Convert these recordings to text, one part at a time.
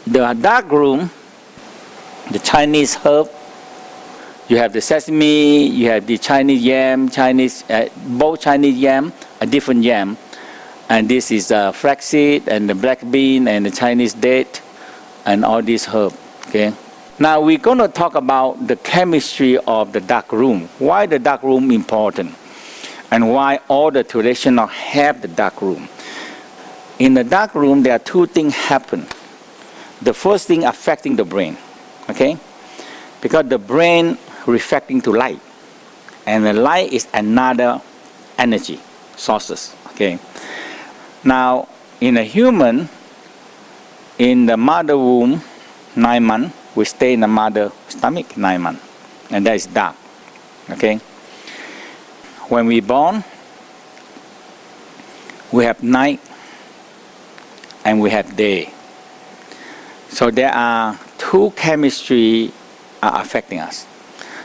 the dark room, the Chinese herb, you have the sesame, you have the Chinese yam, both Chinese yam, a different yam. And this is flaxseed and the black bean and the Chinese date and all these herbs. Okay. Now we're going to talk about the chemistry of the dark room. Why the dark room important? And why all the traditional have the dark room. In the dark room, there are two things happen. The first thing affecting the brain. Okay? Because the brain reflecting to light. And the light is another energy sources. Okay? Now, in a human, in the mother womb, 9 months, we stay in the mother stomach 9 months. And that is dark. Okay? When we born, we have night and we have day. So there are two chemistry are affecting us.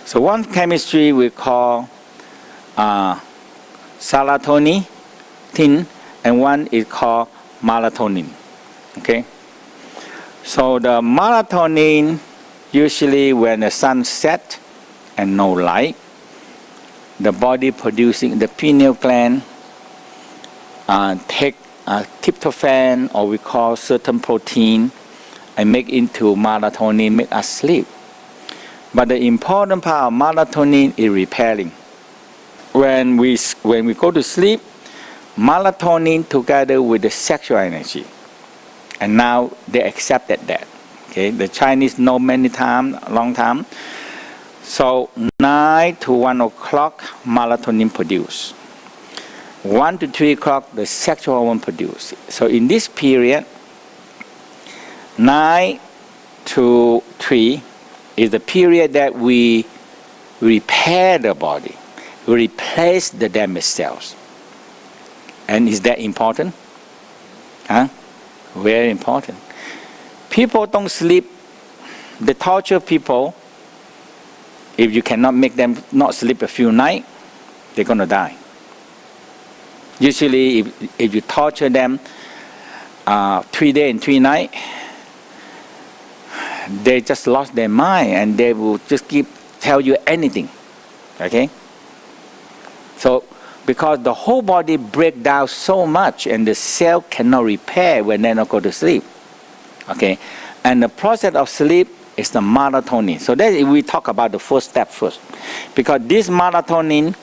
So one chemistry we call serotonin, and one is called melatonin. Okay? So the melatonin, usually when the sun sets and no light, the body producing, the pineal gland take tryptophan, or we call certain protein, and make into melatonin, make us sleep. But the important part of melatonin is repairing. When we go to sleep, melatonin together with the sexual energy. And now they accepted that. Okay, the Chinese know many times, long time. So 9 to 1 o'clock, melatonin produced. 1 to 3 o'clock, the sexual hormone produced. So in this period, 9 to 3 is the period that we repair the body, replace the damaged cells. And is that important? Huh? Very important. People don't sleep. They torture people. If you cannot make them not sleep a few nights, they're going to die. Usually, if you torture them 3 days and 3 nights, they just lost their mind and they will just tell you anything. Okay? So, because the whole body breaks down so much and the cell cannot repair when they not go to sleep. Okay? And the process of sleep is the melatonin. So that we talk about the first step first. Because this melatonin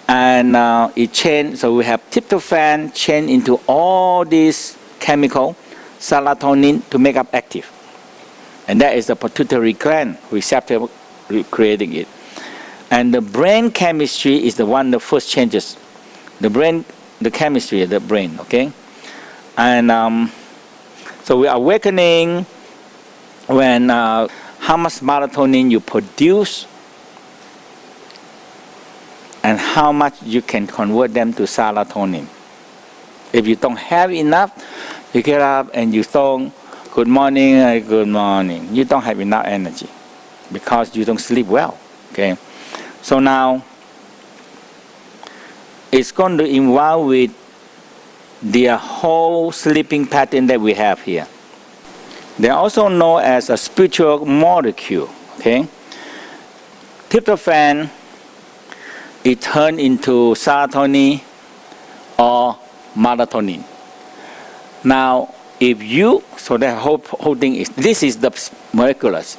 and it change, so we have tryptophan change into all these chemical, serotonin to make up active. And that is the pituitary gland receptor creating it. And the brain chemistry is the one that first changes. The brain, the chemistry of the brain, okay? And so we are awakening when how much melatonin you produce and how much you can convert them to serotonin. If you don't have enough, you get up and you don't, good morning, good morning. You don't have enough energy because you don't sleep well, okay? So now, it's going to involve with the whole sleeping pattern that we have here. They are also known as a spiritual molecule, okay? Tryptophan is turned into serotonin or melatonin. Now, if you, so the whole thing is, this is the molecules.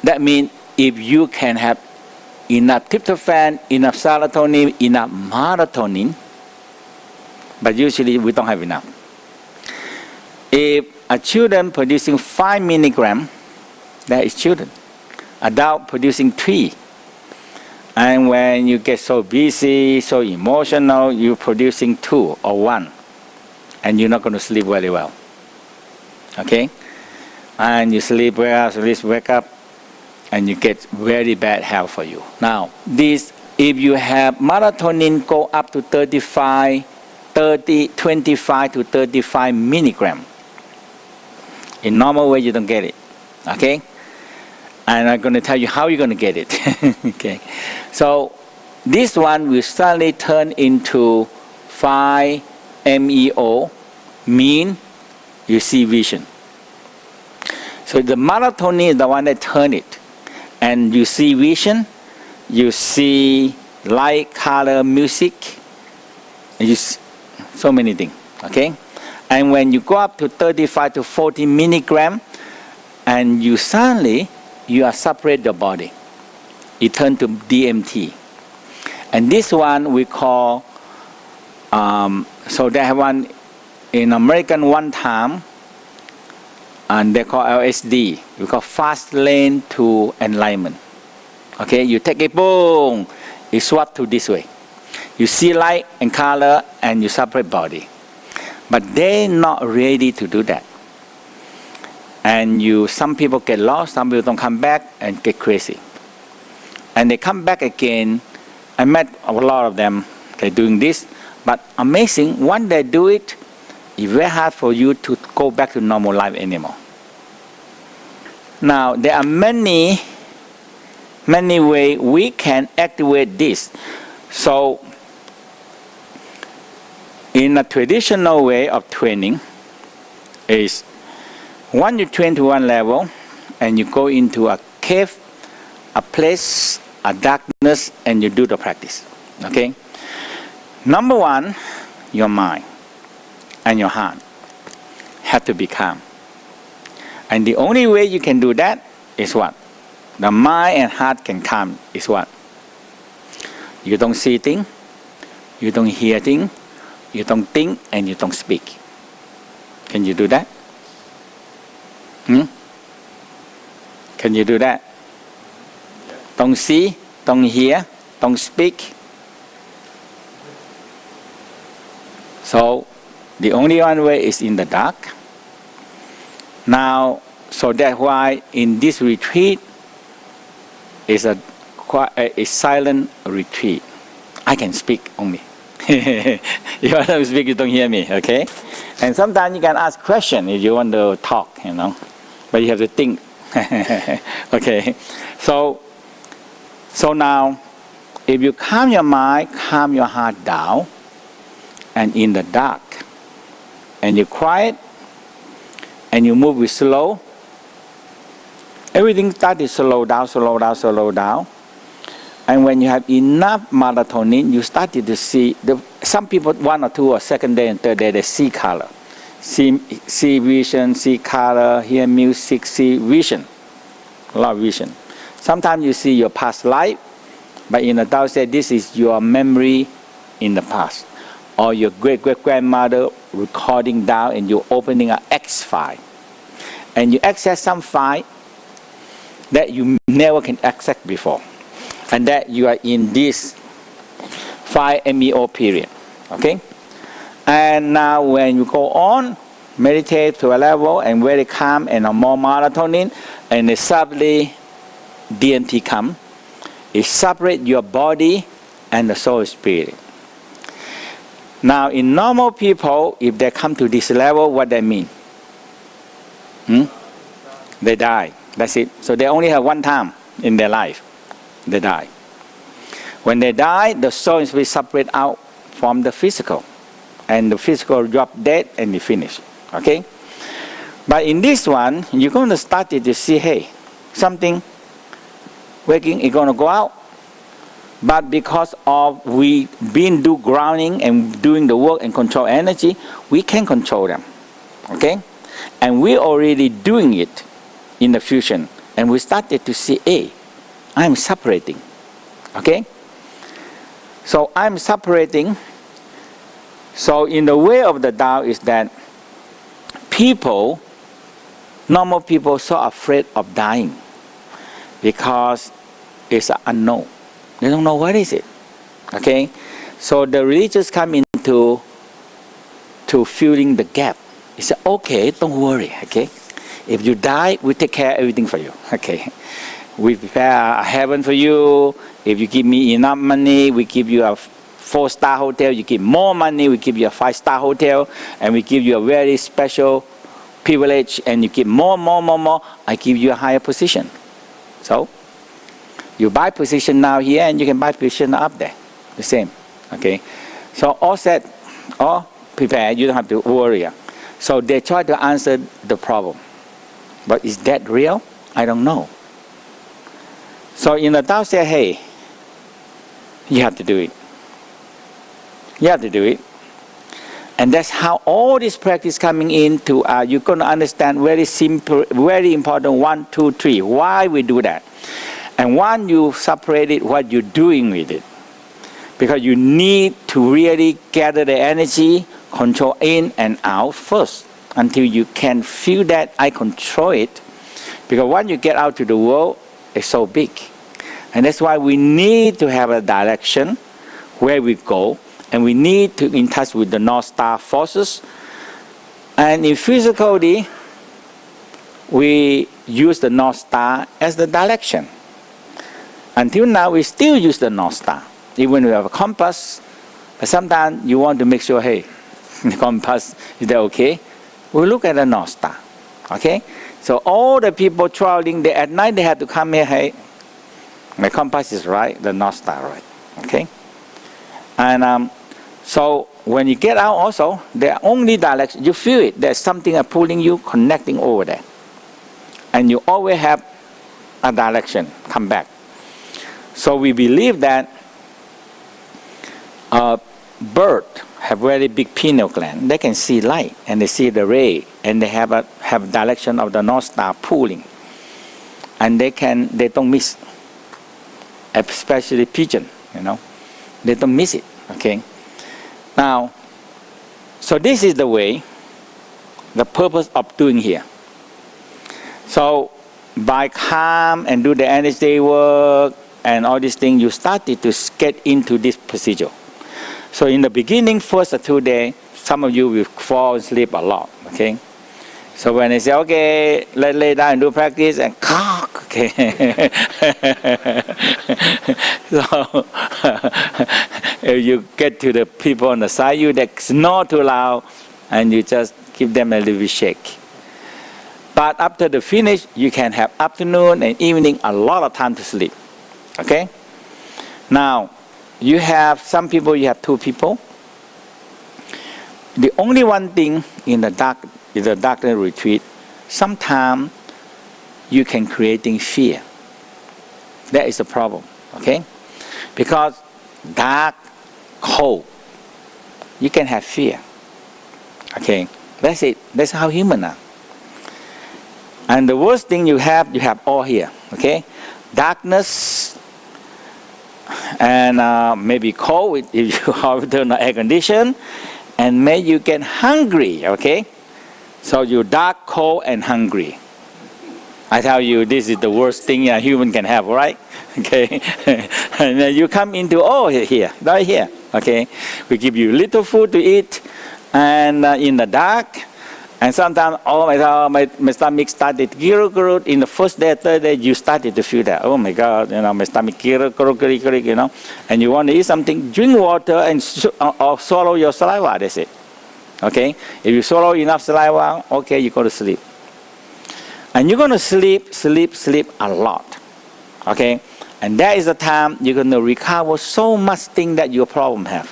That means if you can have enough tryptophan, enough serotonin, enough melatonin, but usually we don't have enough. If a children producing 5 milligrams, that is children. Adult producing 3. And when you get so busy, so emotional, you're producing 2 or 1. And you're not going to sleep very well. Okay? And you sleep well, so you wake up, and you get very bad health for you. Now, this, if you have melatonin go up to 25 to 35 milligrams, in normal way you don't get it. Okay? And I'm going to tell you how you're going to get it. Okay? So, this one will suddenly turn into 5 MEO, mean you see vision. So the melatonin is the one that turn it. And you see vision, you see light, color, music, and you see so many things, okay? And when you go up to 35 to 40 milligram, and you suddenly, you are separate the body. It turns to DMT. And this one we call, so they have one in American one time, and they call LSD. We call fast lane to enlightenment. Okay, you take it, boom, it swap to this way. You see light and color, and you separate body. But they're not ready to do that. And some people get lost, some people don't come back and get crazy. And they come back again. I met a lot of them, they're doing this. But amazing, once they do it, it's very hard for you to go back to normal life anymore. Now, there are many ways we can activate this. So, in a traditional way of training, is once you train to one level, and you go into a cave, a place, a darkness, and you do the practice. Okay? Number one, your mind and your heart have to be calm. And the only way you can do that is what? The mind and heart can calm is what? You don't see things, you don't hear things, you don't think, and you don't speak. Can you do that? Can you do that? Don't see, don't hear, don't speak. So, the only one way is in the dark. Now, so that's why in this retreat is a silent retreat. I can speak only. If I don't speak, you don't hear me, okay? And sometimes you can ask questions if you want to talk, but you have to think. Okay, so now, if you calm your mind, calm your heart down, and in the dark, and you quiet, and you move with slow, everything starts to slow down, slow down, slow down. And when you have enough melatonin, you started to see, some people 1 or 2 or second day and third day, they see color. See vision, see color, hear music, see vision. A lot of vision. Sometimes you see your past life, but in the Tao said this is your memory in the past. Or your great-great-grandmother recording down and you're opening an X file. And you access some file that you never can access before. And that you are in this 5 MEO period. Okay? And now when you go on, meditate to a level and very calm and more melatonin, and then suddenly DMT come, it separates your body and the soul spirit. Now in normal people, if they come to this level, what they mean? They die. That's it. So they only have one time in their life. They die. When they die, the soul is will separate out from the physical. And the physical drop dead and you finish. Okay? But in this one, you're going to start to see, hey, something waking is going to go out. But because of we been do grounding and doing the work and control energy, we can control them. Okay? And we're already doing it in the fusion. And we started to see, hey, I'm separating. Okay? So I'm separating. So in the way of the Tao is that people, normal people, so afraid of dying because it's unknown. They don't know what is it. Okay? So the religious come into filling the gap. He said, okay, don't worry. Okay? If you die, we take care of everything for you. Okay? We prepare a heaven for you. If you give me enough money, we give you a 4-star hotel. You give more money, we give you a 5-star hotel. And we give you a very special privilege. And you give more. I give you a higher position. So, you buy position now here and you can buy position up there. The same. Okay? So all set, all prepared. You don't have to worry. So they try to answer the problem. But is that real? I don't know. So in the Tao say, hey, you have to do it. You have to do it. And that's how all this practice coming into, you're going to understand very simple, very important, 1, 2, 3, why we do that. And once you separate it, what you're doing with it. Because you need to really gather the energy, control in and out first, until you can feel that I control it. Because once you get out to the world, it's so big. And that's why we need to have a direction where we go. And we need to in touch with the North Star forces. And in physically, we use the North Star as the direction. Until now, we still use the North Star. Even we have a compass, but sometimes you want to make sure, hey, the compass, is that okay? We look at the North Star, okay? So all the people traveling, at night they have to come here, hey, my compass is right, the North Star right, okay? And so when you get out also, the only direction, you feel it, there's something pulling you, connecting over there. And you always have a direction, come back. So we believe that birds have very big pineal gland. They can see light and they see the ray, and they have direction of the North Star pulling, and they don't miss. Especially pigeon, they don't miss it. Okay. Now, so this is the way, the purpose of doing here. So by calm and do the energy work and all these things, you started to get into this procedure. So in the beginning, first 2 days, some of you will fall asleep a lot, okay? So when they say, okay, let's lay down and do practice, and okay. So if you get to the people on the side, you snore too loud, and you just give them a little bit shake. But after the finish, you can have afternoon and evening a lot of time to sleep, okay? Now, you have some people, you have 2 people. The only one thing in the darkness retreat, sometimes you can creating fear. That is the problem, okay? Because dark, cold, you can have fear, okay? That's it. That's how human are. And the worst thing you have all here, okay? Darkness and maybe cold if you have turn on air condition, and maybe you get hungry, okay? So you're dark, cold, and hungry. I tell you, this is the worst thing a human can have, right? Okay, and then you come into here, right here. Okay, we give you little food to eat, and in the dark, and sometimes my stomach started to in the first day, third day, you started to feel that. Oh my God, my stomach and you want to eat something, drink water and or swallow your saliva. That's it. Okay, if you swallow enough saliva, okay, you go to sleep. And you're going to sleep a lot. Okay, and that is the time you're going to recover so much thing that your problem have.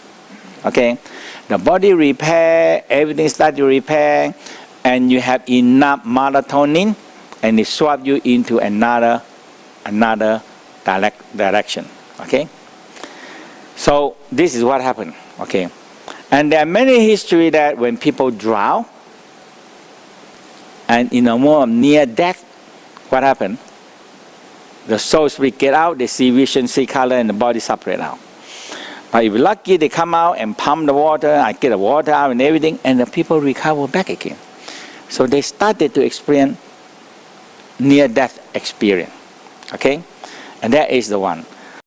Okay, the body repair, everything start to repair, and you have enough melatonin, and it swap you into another direction. Okay, so this is what happened. Okay. And there are many history that when people drown, and in a moment near death, what happened? The soul spirit get out, they see vision, see color, and the body separate out. But if you're lucky, they come out and pump the water, I get the water out and everything, and the people recover back again. So they started to experience near-death experience. Okay? And that is the one.